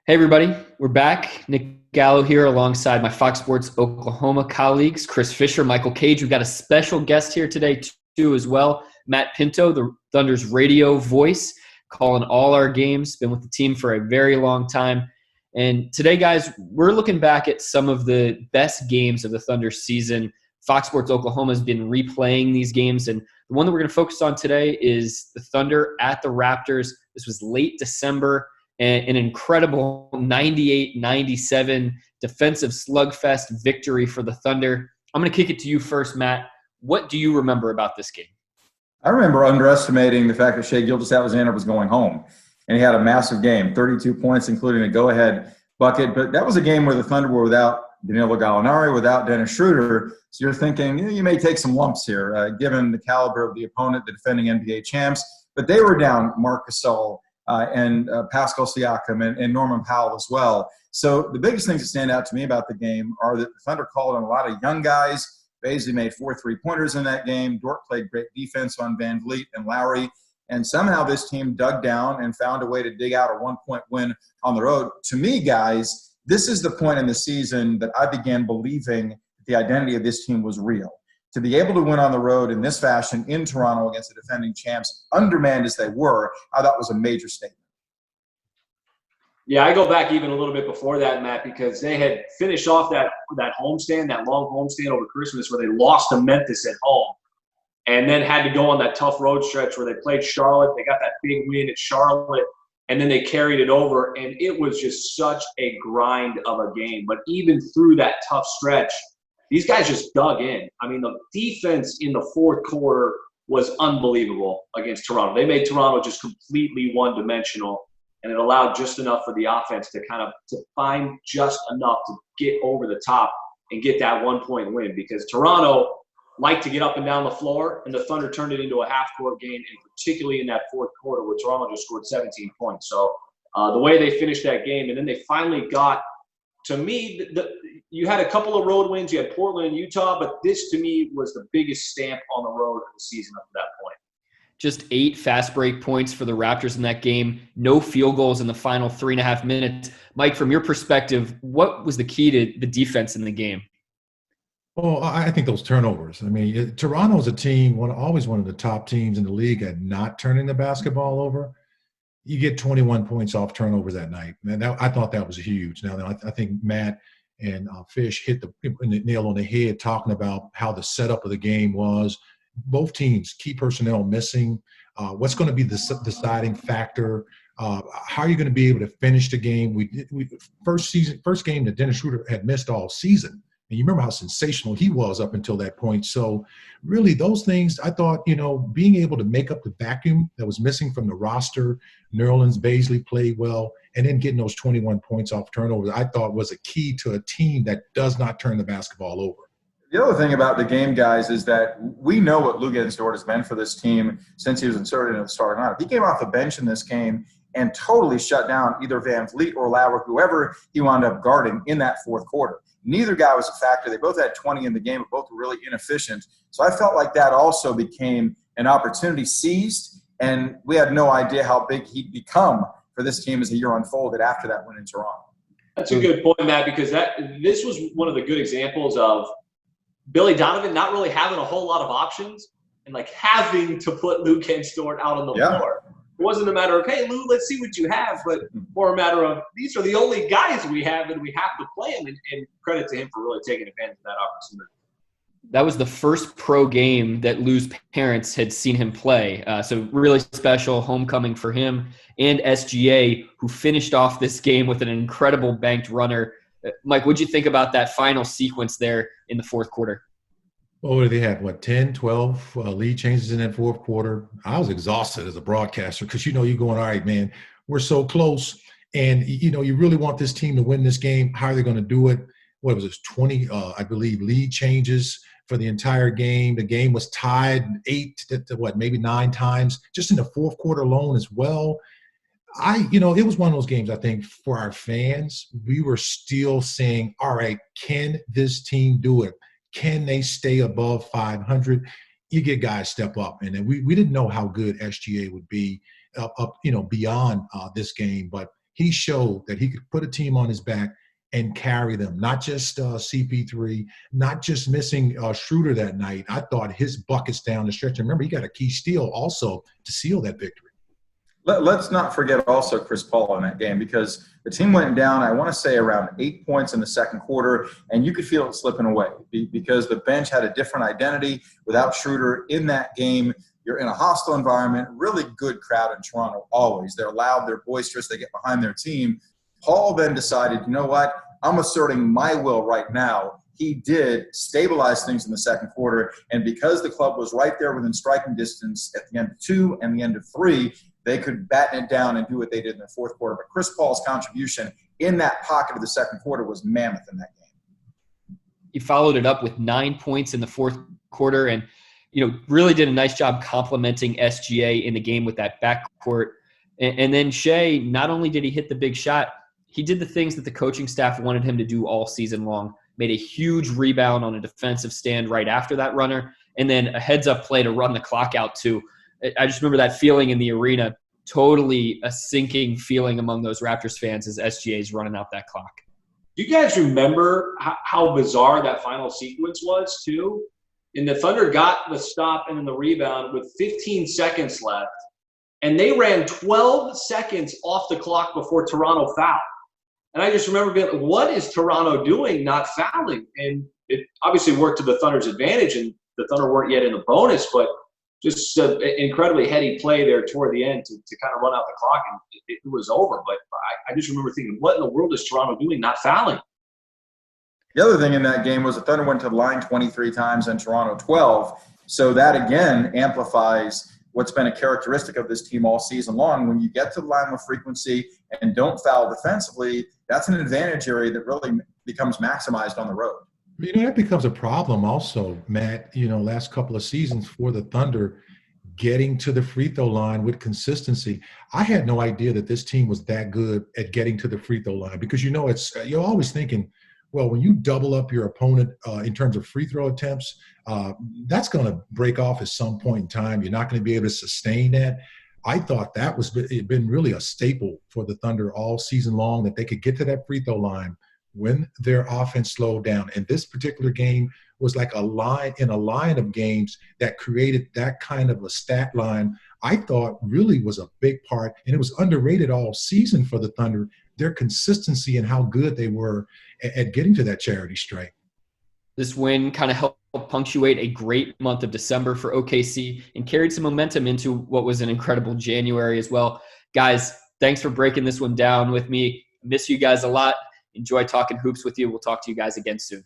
Hey, everybody. We're back. Nick Gallo here alongside my Fox Sports Oklahoma colleagues, Chris Fisher, Michael Cage. We've got a special guest here today, too, as well. Matt Pinto, the Thunder's radio voice, calling all our games. Been with the team for a very long time. And today, guys, we're looking back at some of the best games of the Thunder season. Fox Sports Oklahoma has been replaying these games. And the one that we're going to focus on today is the Thunder at the Raptors. This was late December. An incredible 98-97 defensive slugfest victory for the Thunder. I'm going to kick it to you first, Matt. What do you remember about this game? I remember underestimating the fact that Shai Gilgeous-Alexander was going home, and he had a massive game, 32 points, including a go-ahead bucket. But that was a game where the Thunder were without Danilo Gallinari, without Dennis Schroeder. So you're thinking, you may take some lumps here, given the caliber of the opponent, the defending NBA champs. But they were down Marc Gasol, and Pascal Siakam and Norman Powell as well. So the biggest things that stand out to me about the game are that the Thunder called on a lot of young guys. Baisley made 4 3-pointers in that game. Dort played great defense on Van Vliet and Lowry. And somehow this team dug down and found a way to dig out a 1-point win on the road. To me, guys, this is the point in the season that I began believing the identity of this team was real. To be able to win on the road in this fashion in Toronto against the defending champs, undermanned as they were, I thought was a major statement. Yeah, I go back even a little bit before that, Matt, because they had finished off that homestand, that long homestand over Christmas where they lost to Memphis at home and then had to go on that tough road stretch where they played Charlotte. They got that big win at Charlotte, and then they carried it over, and it was just such a grind of a game. But even through that tough stretch, these guys just dug in. I mean, the defense in the fourth quarter was unbelievable against Toronto. They made Toronto just completely one-dimensional, and it allowed just enough for the offense to find just enough to get over the top and get that 1-point win, because Toronto liked to get up and down the floor, and the Thunder turned it into a half-court game, and particularly in that fourth quarter where Toronto just scored 17 points. So the way they finished that game, and then they finally got – to me, you had a couple of road wins. You had Portland and Utah, but this, to me, was the biggest stamp on the road of the season up to that point. Just 8 fast break points for the Raptors in that game. No field goals in the final 3.5 minutes. Mike, from your perspective, what was the key to the defense in the game? Well, I think those turnovers. I mean, Toronto's a team, always one of the top teams in the league at not turning the basketball over. You get 21 points off turnovers that night. And I thought that was huge. Now, I think Matt and Fish hit the nail on the head talking about how the setup of the game was. Both teams, key personnel missing. What's going to be the deciding factor? How are you going to be able to finish the game? First game that Dennis Schroeder had missed all season. And you remember how sensational he was up until that point. So really those things, I thought, being able to make up the vacuum that was missing from the roster, Nerlens, Baisley played well, and then getting those 21 points off turnovers, I thought was a key to a team that does not turn the basketball over. The other thing about the game, guys, is that we know what Lou Dort has been for this team since he was inserted into the starting lineup. He came off the bench in this game and totally shut down either Van Vliet or Lowry, whoever he wound up guarding in that fourth quarter. Neither guy was a factor. They both had 20 in the game, but both were really inefficient. So I felt like that also became an opportunity seized, and we had no idea how big he'd become for this team as the year unfolded after that win in Toronto. That's a good point, Matt, because this was one of the good examples of Billy Donovan not really having a whole lot of options and having to put Lou Dort out on the floor. It wasn't a matter of, hey, Lou, let's see what you have, but more a matter of these are the only guys we have and we have to play them, and credit to him for really taking advantage of that opportunity. That was the first pro game that Lou's parents had seen him play. So really special homecoming for him and SGA, who finished off this game with an incredible banked runner. Mike, what'd you think about that final sequence there in the fourth quarter? Well, they had, 10, 12 lead changes in that fourth quarter. I was exhausted as a broadcaster because, you're going, all right, man, we're so close. And, you really want this team to win this game. How are they going to do it? What was it, 20, I believe, lead changes for the entire game. The game was tied 8 to maybe 9 times, just in the fourth quarter alone as well. It was one of those games, I think, for our fans, we were still saying, all right, can this team do it? Can they stay above 500? You get guys step up. And then we didn't know how good SGA would be up beyond this game, but he showed that he could put a team on his back and carry them, not just CP3, not just missing Schroeder that night. I thought his buckets down the stretch. And remember, he got a key steal also to seal that victory. Let's not forget also Chris Paul in that game, because the team went down, I want to say, around 8 points in the second quarter, and you could feel it slipping away because the bench had a different identity without Schroeder in that game. You're in a hostile environment, really good crowd in Toronto always. They're loud, they're boisterous, they get behind their team. Paul then decided, you know what, I'm asserting my will right now. He did stabilize things in the second quarter, and because the club was right there within striking distance at the end of 2 and the end of 3, they could batten it down and do what they did in the fourth quarter. But Chris Paul's contribution in that pocket of the second quarter was mammoth in that game. He followed it up with 9 points in the fourth quarter and, really did a nice job complimenting SGA in the game with that backcourt. And then Shea, not only did he hit the big shot, he did the things that the coaching staff wanted him to do all season long. Made a huge rebound on a defensive stand right after that runner, and then a heads-up play to run the clock out too. I just remember that feeling in the arena, totally a sinking feeling among those Raptors fans as SGA's running out that clock. Do you guys remember how bizarre that final sequence was too? And the Thunder got the stop and then the rebound with 15 seconds left, and they ran 12 seconds off the clock before Toronto fouled. And I just remember being like, what is Toronto doing not fouling? And it obviously worked to the Thunder's advantage, and the Thunder weren't yet in the bonus, but just an incredibly heady play there toward the end to kind of run out the clock, and it was over. But I just remember thinking, what in the world is Toronto doing not fouling? The other thing in that game was the Thunder went to the line 23 times and Toronto 12. So that, again, amplifies what's been a characteristic of this team all season long. When you get to the line with frequency and don't foul defensively, that's an advantage area that really becomes maximized on the road. That becomes a problem also, Matt, last couple of seasons for the Thunder getting to the free throw line with consistency. I had no idea that this team was that good at getting to the free throw line because, you're always thinking, well, when you double up your opponent in terms of free throw attempts, that's going to break off at some point in time. You're not going to be able to sustain that. I thought that it been really a staple for the Thunder all season long, that they could get to that free throw line when their offense slowed down. And this particular game was like a line of games that created that kind of a stat line. I thought really was a big part, and it was underrated all season for the Thunder, their consistency and how good they were at getting to that charity stripe. This win kind of helped punctuate a great month of December for OKC and carried some momentum into what was an incredible January as well. Guys, thanks for breaking this one down with me. Miss you guys a lot. Enjoy talking hoops with you. We'll talk to you guys again soon.